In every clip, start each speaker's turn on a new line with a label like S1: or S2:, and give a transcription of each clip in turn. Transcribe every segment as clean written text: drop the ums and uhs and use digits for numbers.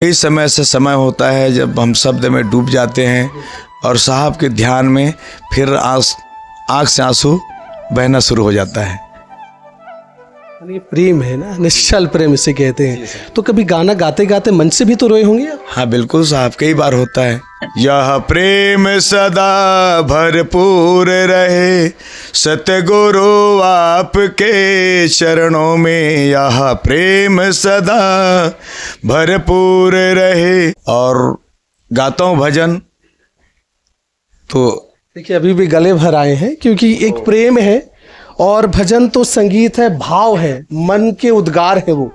S1: कई समय से समय होता है जब हम शब्द में डूब जाते हैं और साहब के ध्यान में फिर आँख से आंसू बहना शुरू हो जाता है।
S2: ये प्रेम है ना, निश्चल प्रेम इसे कहते हैं। तो कभी गाना गाते गाते मन से भी तो रोए होंगे आप?
S1: हाँ बिल्कुल साहब, कई बार होता है। यह प्रेम सदा भरपूर रहे सतगुरु आपके चरणों में, यह प्रेम सदा भरपूर रहे। और गाता हूँ भजन तो
S2: देखिए अभी भी गले भर आए हैं, क्योंकि एक प्रेम है और भजन तो संगीत है, भाव है, मन के उद्गार है वो।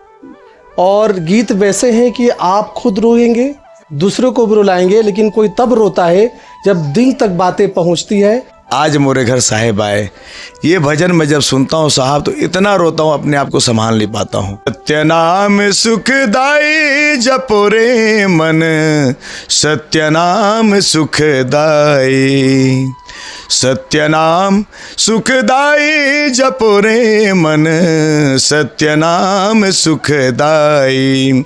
S2: और गीत वैसे हैं कि आप खुद रोएंगे, दूसरों को भी रुलाएंगे, लेकिन कोई तब रोता है जब दिल तक बातें पहुंचती है।
S1: आज मोरे घर साहेब आए, ये भजन मैं जब सुनता हूँ साहब तो इतना रोता हूँ, अपने आप को संभाल नहीं पाता हूँ। सत्य नाम सुखदाई जपो रे मन, सत्य नाम सुखदाई, सत्य नाम सुखदाई जपो रे मन, सत्य नाम सुखदाई।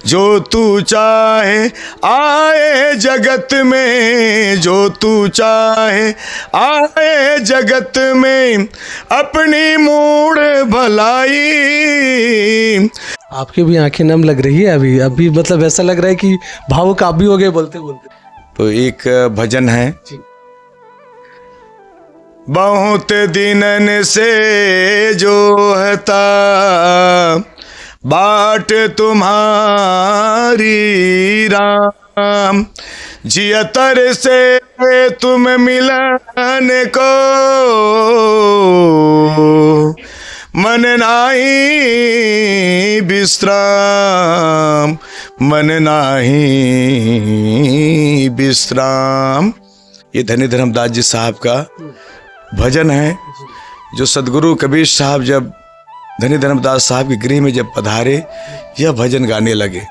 S1: जो तू चाहे आए जगत में, जो तू चाहे आए जगत में, अपनी मूड भलाई।
S2: आपकी भी आंखें नम लग रही है अभी मतलब ऐसा लग रहा है कि भावुक आप भी हो गए बोलते बोलते।
S1: तो एक भजन है, बहुत दिनन से जो हता बाट तुम्हारी राम, जियतर से तुम मिलन को मन नाही विश्राम, मन नाही विश्राम। ये धनी धर्मदास जी साहब का भजन है, जो सदगुरु कबीर साहब जब धनी धर्मदास साहब के गृह में जब पधारे, यह भजन गाने लगे।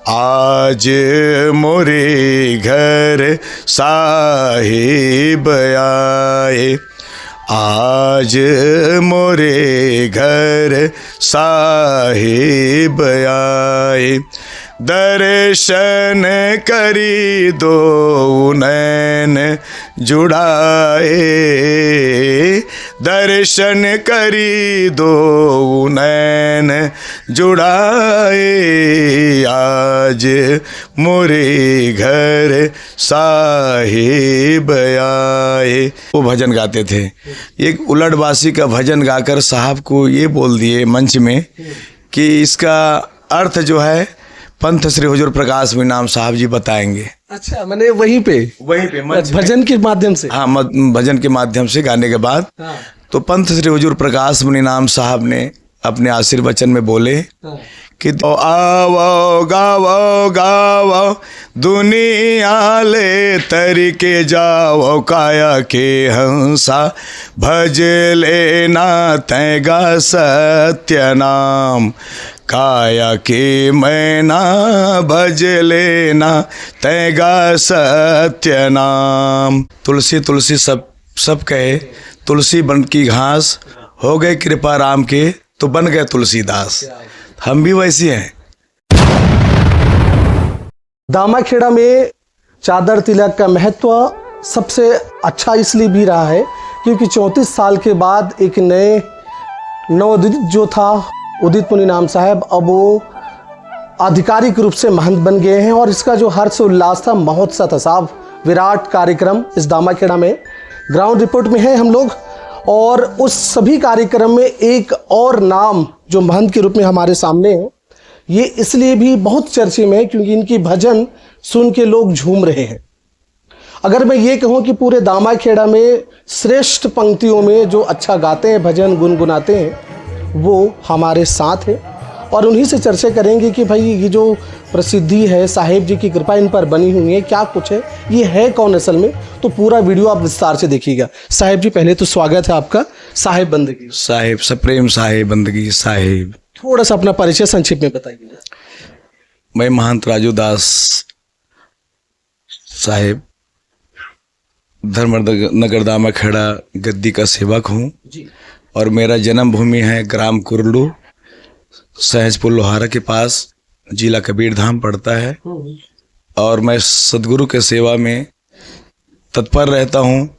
S1: आज मोरे घर साहिब आए, आज मोरे घर साहिब आए, दर्शन करी दो नैन जुड़ाए, दर्शन करी दो नैन जुड़ाए, आज मोरे घर साहिब आए। वो भजन गाते थे। एक उलटबासी का भजन गाकर साहब को ये बोल दिए मंच में कि इसका अर्थ जो है पंथ श्री हुजूर प्रकाश मीनाम साहब जी बताएंगे।
S2: अच्छा, मैंने वहीं पे भजन के माध्यम से,
S1: हाँ भजन के माध्यम से गाने के बाद तो पंथ श्री हुजूर प्रकाश मीनाम साहब ने अपने आशीर्वचन में बोले कि आओ गाओ गाओ दुनिया ले तरीके जाओ, काया के हंसा भज लेना तैगा सत्य नाम, काया के मैना भज लेना तैगा सत्य नाम। तुलसी तुलसी सब कहे, तुलसी बन की घास, हो गए कृपा राम के तो बन गए तुलसीदास। हम भी वैसी हैं।
S2: दामाखेड़ा में चादर तिलक का महत्व सबसे अच्छा इसलिए भी रहा है क्योंकि 34 साल के बाद एक नए नवोदित जो था उदित मुनि नाम साहब, अब वो आधिकारिक रूप से महंत बन गए हैं। और इसका जो हर्ष उल्लास था, महोत्सव था साहब, विराट कार्यक्रम इस दामाखेड़ा में। ग्राउंड रिपोर्ट में है हम लोग, और उस सभी कार्यक्रम में एक और नाम जो महंत के रूप में हमारे सामने है, ये इसलिए भी बहुत चर्चे में है क्योंकि इनकी भजन सुन के लोग झूम रहे हैं। अगर मैं ये कहूँ कि पूरे दामाखेड़ा में श्रेष्ठ पंक्तियों में जो अच्छा गाते हैं, भजन गुनगुनाते हैं, वो हमारे साथ है। और उन्हीं से चर्चा करेंगे कि भाई ये जो प्रसिद्धि है, साहेब जी की कृपा इन पर बनी हुई है, क्या कुछ है, ये है कौन असल में। तो पूरा वीडियो आप विस्तार से देखिएगा। साहेब जी पहले तो स्वागत है आपका साहेब बंदगी।
S1: साहेब सप्रेम साहेब बंदगी साहेब।
S2: थोड़ा सा अपना परिचय संक्षिप्त में बताइए।
S1: मैं महंत राजू दास साहेब धर्मनगर दामाखेड़ा गद्दी का सेवक हूँ और मेरा जन्म भूमि है ग्राम कुरलू, सहजपुर लोहारा के पास, जिला कबीरधाम पड़ता है और मैं सदगुरु के सेवा में तत्पर रहता हूँ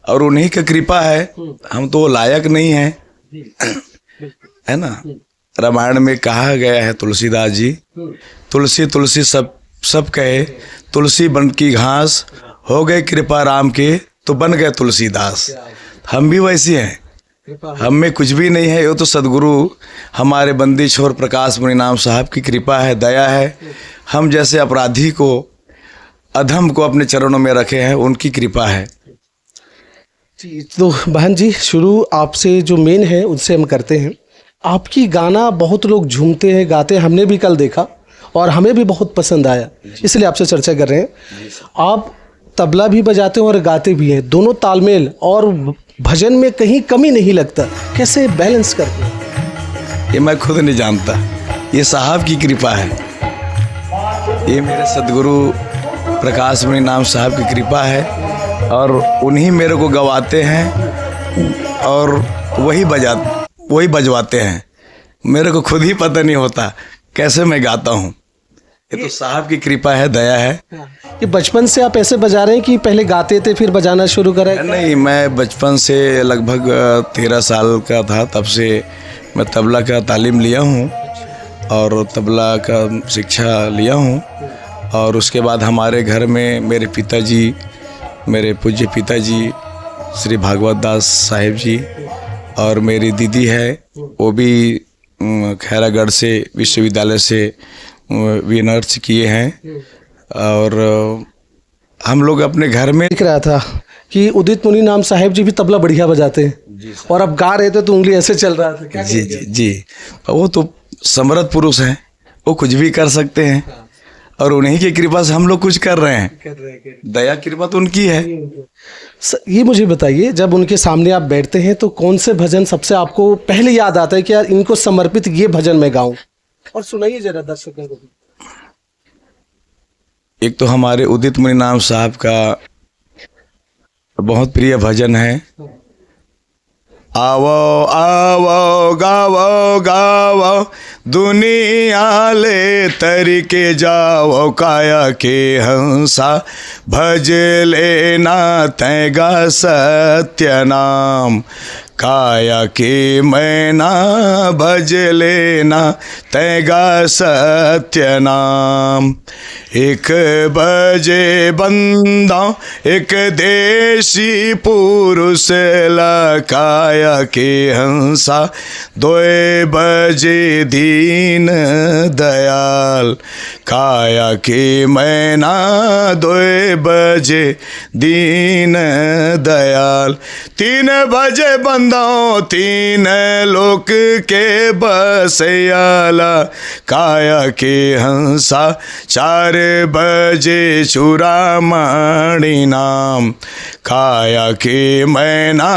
S1: और उन्हीं की कृपा है। हम तो लायक नहीं हैं, है ना। रामायण में कहा गया है तुलसीदास जी, तुलसी तुलसी सब कहे, तुलसी बन की घास, हो गए कृपा राम के तो बन गए तुलसीदास। हम भी वैसे हैं, हम में कुछ भी नहीं है, ये तो सदगुरु हमारे बंदी छोर प्रकाश मुनीनाम साहब की कृपा है, दया है। हम जैसे अपराधी को, अधम को अपने चरणों में रखे हैं, उनकी कृपा है।
S2: जी, तो बहन जी शुरू आपसे जो मेन है उनसे हम करते हैं। आपकी गाना बहुत लोग झूमते हैं, गाते हैं, हमने भी कल देखा और हमें भी बहुत पसंद आया, इसलिए आपसे चर्चा कर रहे हैं। आप तबला भी बजाते हैं और गाते भी हैं, दोनों तालमेल और भजन में कहीं कमी नहीं लगता, कैसे बैलेंस करते हैं?
S1: ये मैं खुद नहीं जानता, ये साहब की कृपा है, ये मेरे सदगुरु प्रकाश मुनीनाम साहब की कृपा है और उन्हीं मेरे को गवाते हैं और वही बजवाते हैं। मेरे को खुद ही पता नहीं होता कैसे मैं गाता हूँ, ये तो साहब की कृपा है, दया है।
S2: ये बचपन से आप ऐसे बजा रहे हैं कि पहले गाते थे फिर बजाना शुरू करें?
S1: नहीं, मैं बचपन से लगभग 13 साल का था तब से मैं तबला का तालीम लिया हूँ और तबला का शिक्षा लिया हूँ। और उसके बाद हमारे घर में मेरे पिताजी, मेरे पूज्य पिताजी श्री भागवत दास साहिब जी और मेरी दीदी है, वो भी खैरागढ़ से विश्वविद्यालय से विनर्स किए हैं। और हम लोग अपने घर में
S2: दिख रहा था कि उदित मुनीनाम साहिब जी भी तबला बढ़िया बजाते हैं और अब गा रहे थे तो उंगली ऐसे चल रहा था। क्या
S1: जी जी जी, वो तो समर्थ पुरुष हैं, वो कुछ भी कर सकते हैं और उन्हीं की कृपा से हम लोग कुछ कर रहे हैं। दया कृपा तो उनकी है।
S2: ये मुझे बताइए, जब उनके सामने आप बैठते हैं तो कौन से भजन सबसे आपको पहले याद आता है कि यार इनको समर्पित ये भजन मैं गाऊं? और सुनाइए जरा दर्शकों को।
S1: एक तो हमारे उदित मुनीनाम साहब का बहुत प्रिय भजन है, आवो आवो गावो गावो दुनिया ले तरीके जाओ, काया के हंसा भज लेना तैगा सत्य नाम, काया के मैना भज लेना तैगा सत्य नाम। एक बजे बंदा एक देशी पुरुष लकाया के हंसा, दोए बजे दीन दयाल, काया के मैना दोए बजे दीन दयाल। 3 बजे बंदाओ 3 लोक के बसयाला, काया के हंसा 4 बजे चूड़ामणि नाम, काया के मैना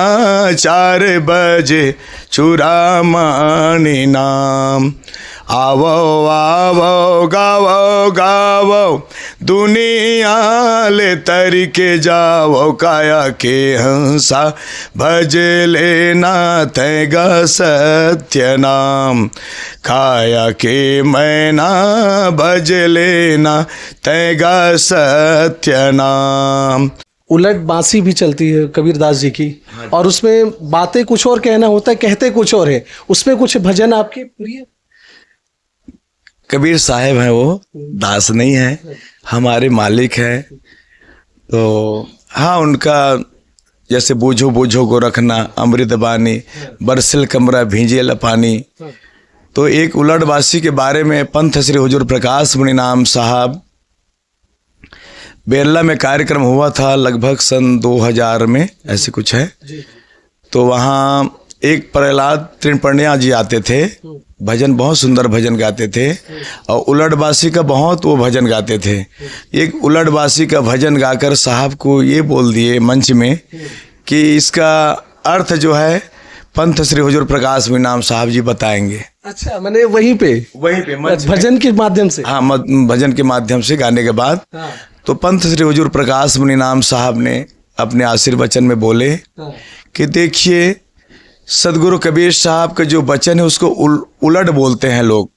S1: 4 बजे चूड़ामणि नाम। आवो आवो गावो गावो दुनिया ले तरीके जाओ, काया के हंसा भज लेना तैगा सत्य नाम, काया के मैना भज लेना तैगा सत्य नाम।
S2: उलट बांसी भी चलती है कबीरदास जी की और उसमें बातें कुछ और कहना होता है, कहते कुछ और है, उसमें कुछ भजन आपके प्रिय?
S1: कबीर साहब हैं, वो दास नहीं है, हमारे मालिक हैं। तो हाँ, उनका जैसे बूझो बूझो को रखना अमृत बानी, बरसिल कमरा भींजे लपानी। तो एक उलटवासी के बारे में पंथ श्री हुजूर प्रकाश मुनीनाम साहब बेरला में कार्यक्रम हुआ था लगभग सन 2000 में, ऐसे कुछ है। तो वहाँ एक प्रहलाद त्रिपण्या जी आते थे, भजन बहुत सुंदर भजन गाते थे और उलटवासी का बहुत वो भजन गाते थे। एक उलटवासी का भजन गाकर साहब को ये बोल दिए मंच में कि इसका अर्थ जो है पंथ श्री हुजूर प्रकाश मुनीनाम साहब जी बताएंगे।
S2: अच्छा, मैंने वहीं पे भजन के माध्यम से? हाँ,
S1: भजन के माध्यम से गाने के बाद तो पंथ श्री हुजूर प्रकाश मुनीनाम साहब ने अपने आशीर्वचन में बोले कि देखिए सदगुरु कबीर साहब का जो वचन है उसको उलट बोलते हैं लोग।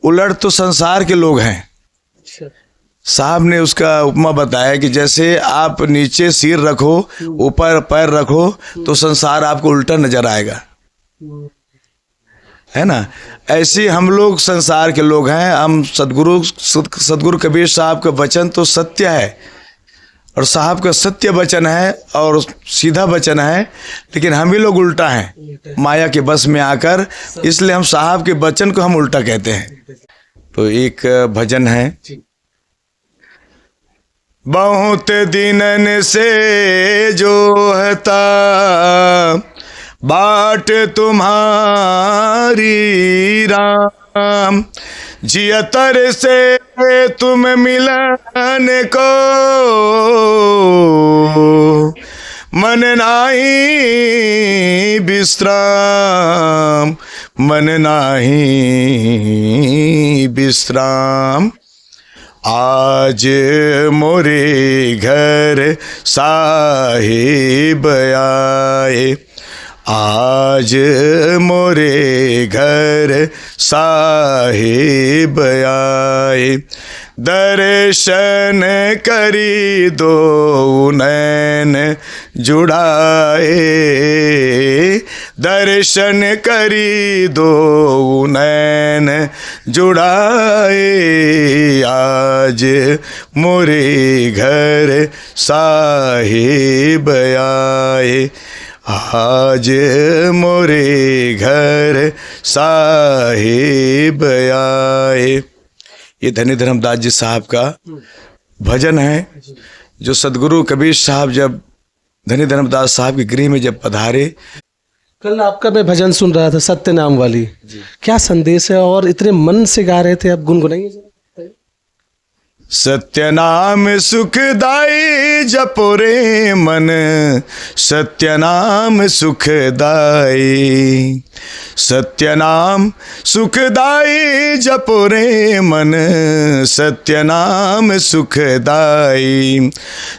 S1: उलट तो संसार के लोग हैं। साहब ने उसका उपमा बताया कि जैसे आप नीचे सिर रखो, ऊपर पैर रखो, तो संसार आपको उल्टा नजर आएगा, है ना। ऐसे हम लोग संसार के लोग हैं। हम सदगुरु कबीर साहब का वचन तो सत्य है, और साहब का सत्य वचन है और सीधा वचन है, लेकिन हम ही लोग उल्टा हैं माया के बस में आकर, इसलिए हम साहब के वचन को हम उल्टा कहते हैं। तो एक भजन है, बहुत दिनन से जो हता बाट तुम्हारी राम, जियतर से तुम मिलन को मन नाही विश्राम, मन नाही विश्राम। आज मोरे घर साहिब आए, आज मोरे घर साहिब आए, दर्शन करी दो नैन जुड़ाए, दर्शन करी दो नैन जुड़ाए, आज मोरे घर साहिब आए, आज मोरे घर साहिब आए। ये धनी धर्मदास जी साहब का भजन है, जो सदगुरु कबीर साहब जब धनी धर्मदास साहब के गृह में जब पधारे।
S2: कल आपका मैं भजन सुन रहा था, सत्य नाम वाली, क्या संदेश है, और इतने मन से गा रहे थे, आप गुनगुनाइए जरा।
S1: सत्य नाम सुखदाई जपो रे मन, सत्य नाम सुखदाई, सत्य नाम सुखदाई जपो रे मन, सत्य नाम सुखदाई।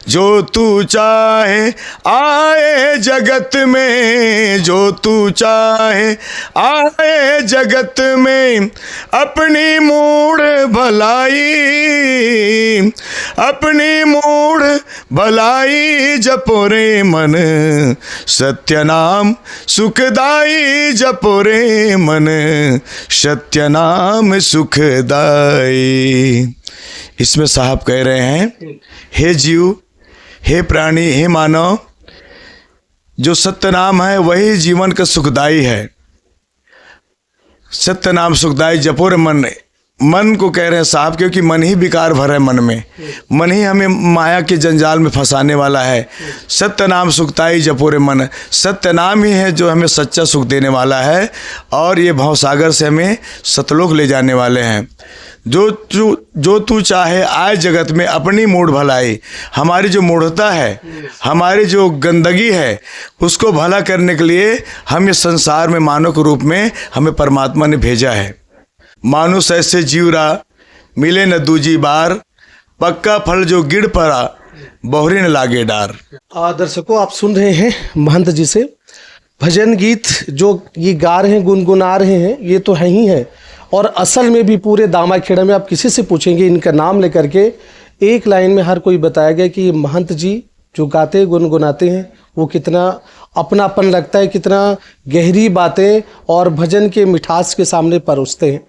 S1: जो तू चाहे आए जगत में, जो तू चाहे आए जगत में, अपनी मूढ़ भलाई, अपनी मूढ़ भलाई जपो रे मन, सत्य नाम सुखदाई जपो रे मन, सत्य नाम सुखदाई। इसमें साहब कह रहे हैं, हे जीव, हे प्राणी, हे मानव, जो सत्य नाम है वही जीवन का सुखदाई है। सत्य नाम सुखदाई जपो रे मन, मन को कह रहे हैं साहब, क्योंकि मन ही विकार भर है मन में, मन ही हमें माया के जंजाल में फंसाने वाला है। सत्य नाम सुखदाई जपो रे मन, सत्य नाम ही है जो हमें सच्चा सुख देने वाला है, और ये भवसागर से हमें सतलोक ले जाने वाले हैं। जो तू चाहे आए जगत में, अपनी मूढ़ भलाई, हमारी जो मूढ़ता है, हमारी जो गंदगी है, उसको भला करने के लिए हम इस संसार में मानव के रूप में हमें परमात्मा ने भेजा है। मानुष ऐसे जीवरा मिले न दूजी बार, पक्का फल जो गिड़ पड़ा बहुरी न लागे डार।
S2: दर्शकों, आप सुन रहे हैं महंत जी से भजन गीत, जो ये गा रहे हैं, गुनगुना रहे हैं, ये तो है ही है। और असल में भी पूरे दामाखेड़ा में आप किसी से पूछेंगे इनका नाम लेकर के, एक लाइन में हर कोई बताएगा कि ये महंत जी जो गाते गुनगुनाते हैं वो कितना अपनापन लगता है, कितना गहरी बातें और भजन के मिठास के सामने परोसते हैं।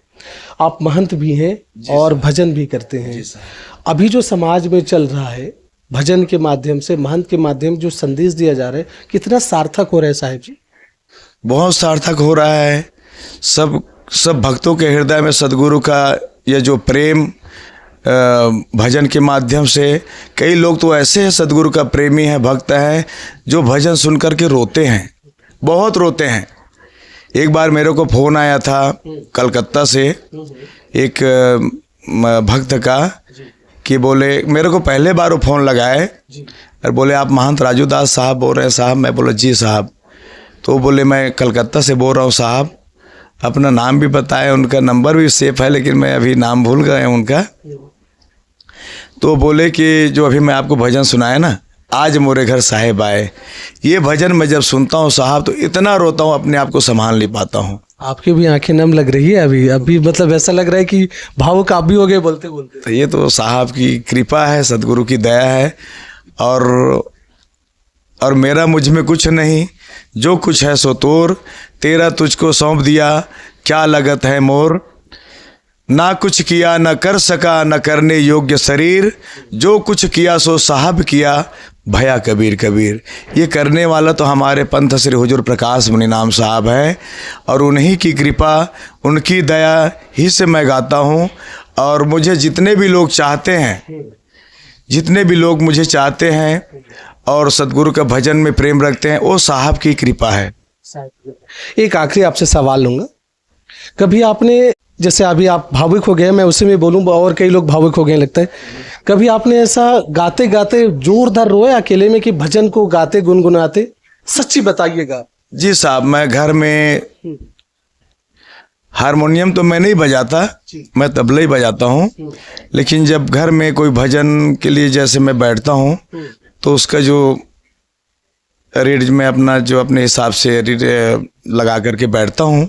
S2: आप महंत भी हैं और भजन भी करते हैं। अभी जो समाज में चल रहा है, भजन के माध्यम से, महंत के माध्यम जो संदेश दिया जा रहा है, कितना सार्थक हो रहा है साहिब जी?
S1: बहुत सार्थक हो रहा है। सब भक्तों के हृदय में सदगुरु का यह जो प्रेम भजन के माध्यम से, कई लोग तो ऐसे हैं सदगुरु का प्रेमी है, भक्त है, जो भजन सुन करके रोते हैं, बहुत रोते हैं। एक बार मेरे को फ़ोन आया था कलकत्ता से एक भक्त का, कि बोले, मेरे को पहले बार वो फ़ोन लगाए और बोले आप महंत राजू दास साहब बोल रहे हैं साहब? मैं बोला जी साहब। तो बोले मैं कलकत्ता से बोल रहा हूँ साहब। अपना नाम भी बताया, उनका नंबर भी सेफ है, लेकिन मैं अभी नाम भूल गया उनका। तो बोले कि जो अभी मैं आपको भजन सुनाया ना, आज मोरे घर साहिब आए, ये भजन मैं जब सुनता हूँ साहब तो इतना रोता हूँ, अपने आप को संभाल नहीं पाता हूँ।
S2: आपकी भी आंखें नम लग रही है अभी अभी, मतलब ऐसा लग रहा है कि भावुक आप भी हो गए बोलते बोलते।
S1: तो ये तो साहब की कृपा है, सदगुरु की दया है। और मेरा मुझ में कुछ नहीं, जो कुछ है सो तोर, तेरा तुझको सौंप दिया, क्या लगत है मोर। ना कुछ किया न कर सका, न करने योग्य शरीर, जो कुछ किया सो साहब किया, भया कबीर कबीर। ये करने वाला तो हमारे पंथ श्री हुजूर प्रकाश मुनि नाम साहब है, और उन्हीं की कृपा, उनकी दया ही से मैं गाता हूँ। और मुझे जितने भी लोग चाहते हैं, जितने भी लोग मुझे चाहते हैं और सदगुरु का भजन में प्रेम रखते हैं, वो साहब की कृपा है।
S2: एक आखिरी आपसे सवाल लूँगा, कभी आपने, जैसे अभी आप भावुक हो गए, मैं उसी में बोलूँ और कई लोग भावुक हो गए लगता है, कभी आपने ऐसा गाते गाते जोरदार रोए अकेले में कि भजन को गाते गुनगुनाते? सच्ची बताइएगा।
S1: जी साहब, मैं घर में हारमोनियम तो मैं नहीं बजाता, मैं तबला ही बजाता हूँ। लेकिन जब घर में कोई भजन के लिए जैसे मैं बैठता हूँ, तो उसका जो रीड मैं अपना जो अपने हिसाब से रीड लगा करके बैठता हूँ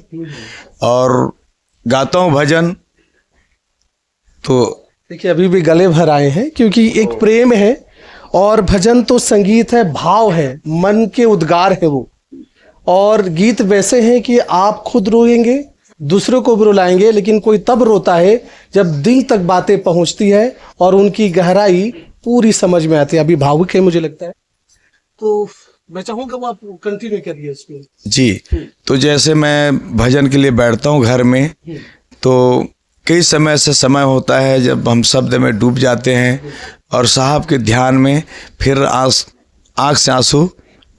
S1: और गाता हूँ भजन। तो
S2: देखिए अभी भी गले भर आए हैं, क्योंकि एक प्रेम है और भजन तो संगीत है, भाव है, मन के उद्गार है वो। और गीत वैसे हैं कि आप खुद रोएंगे, दूसरों को भी रुलाएंगे, लेकिन कोई तब रोता है जब दिल तक बातें पहुंचती है और उनकी गहराई पूरी समझ में आती है। अभी भावुक है मुझे लगता है, तो मैं चाहूँगा वो आप कंटिन्यू करिए इसमें।
S1: जी, तो जैसे मैं भजन के लिए बैठता हूँ घर में, तो कई समय से समय होता है जब हम शब्द में डूब जाते हैं और साहब के ध्यान में फिर आँख से आंसू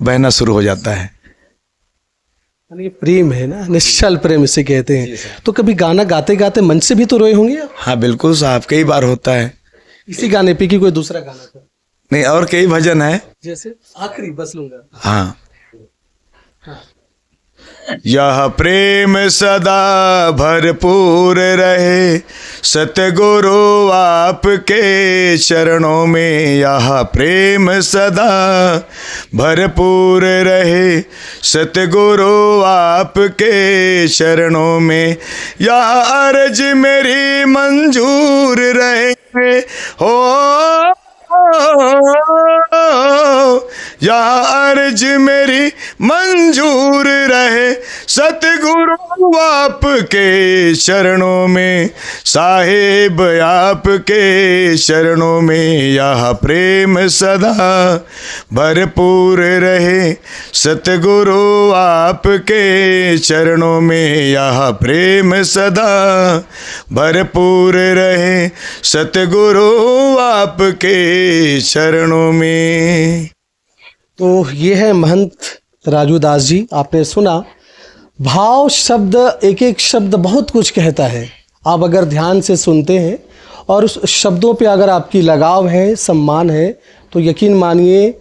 S1: बहना शुरू हो जाता है।
S2: ये प्रेम है ना, निश्चल प्रेम इसे कहते हैं। तो कभी गाना गाते गाते मन से भी तो रोए होंगे आप?
S1: हाँ बिल्कुल साहब, कई बार होता है।
S2: इसी गाने पे कि कोई दूसरा गाना था?
S1: नहीं, और कई भजन है।
S2: जैसे आखिरी बस लूंगा।
S1: हाँ, यह प्रेम सदा भरपूर रहे, सतगुरु आपके चरणों में। यह प्रेम सदा भरपूर रहे, सतगुरु आपके चरणों में। यह अर्ज मेरी मंजूर रहे हो, या अर्ज मेरी मंजूर रहे, सतगुरु आपके चरणों में। साहिब आपके चरणों में यह प्रेम सदा भरपूर रहे, सतगुरु आपके चरणों में यह प्रेम सदा भरपूर रहे, सतगुरु आपके चरणों में।
S2: तो ये है महंत राजू दास जी। आपने सुना, भाव शब्द, एक एक शब्द बहुत कुछ कहता है। आप अगर ध्यान से सुनते हैं और उस शब्दों पे अगर आपकी लगाव है, सम्मान है, तो यकीन मानिए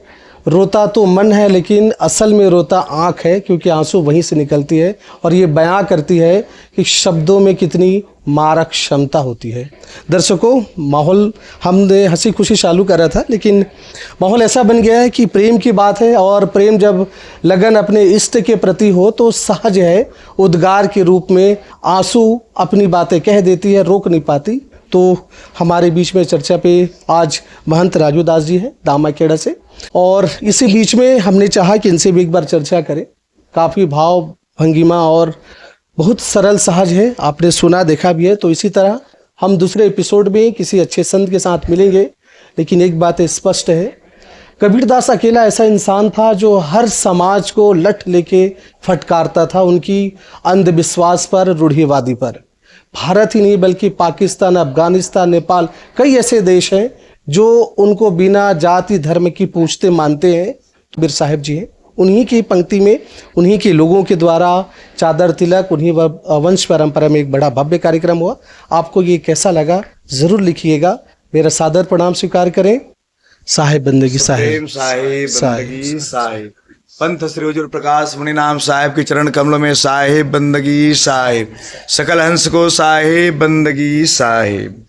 S2: रोता तो मन है, लेकिन असल में रोता आँख है, क्योंकि आंसू वहीं से निकलती है। और ये बयां करती है कि शब्दों में कितनी मारक क्षमता होती है। दर्शकों, माहौल हमने हंसी खुशी चालू करा था, लेकिन माहौल ऐसा बन गया है कि प्रेम की बात है, और प्रेम जब लगन अपने इष्ट के प्रति हो तो सहज है, उद्गार के रूप में आंसू अपनी बातें कह देती है, रोक नहीं पाती। तो हमारे बीच में चर्चा पे आज महंत राजू दास जी हैं दामाखेड़ा से, और इसी बीच में हमने चाहा कि इनसे भी एक बार चर्चा करें। काफ़ी भाव भंगिमा और बहुत सरल सहज है, आपने सुना देखा भी है। तो इसी तरह हम दूसरे एपिसोड में किसी अच्छे संत के साथ मिलेंगे। लेकिन एक बात स्पष्ट है, कबीरदास अकेला ऐसा इंसान था जो हर समाज को लठ लेके फटकारता था, उनकी अंधविश्वास पर, रूढ़िवादी पर। भारत ही नहीं बल्कि पाकिस्तान, अफगानिस्तान, नेपाल, कई ऐसे देश हैं जो उनको बिना जाति धर्म की पूछते मानते हैं। कबीर साहब जी हैं, उन्हीं की पंक्ति में, उन्हीं के लोगों के द्वारा चादर तिलक, उन्हीं वंश परंपरा में एक बड़ा भव्य कार्यक्रम हुआ। आपको ये कैसा लगा ज़रूर लिखिएगा। मेरा सादर प्रणाम स्वीकार करें। साहिब बंदगी साहिब,
S1: बंदगी साहिब, पंथ श्री हुजूर प्रकाश मुनि नाम साहिब के चरण कमलों में साहिब बंदगी साहिब, सकल हंस को साहिब बंदगी साहिब।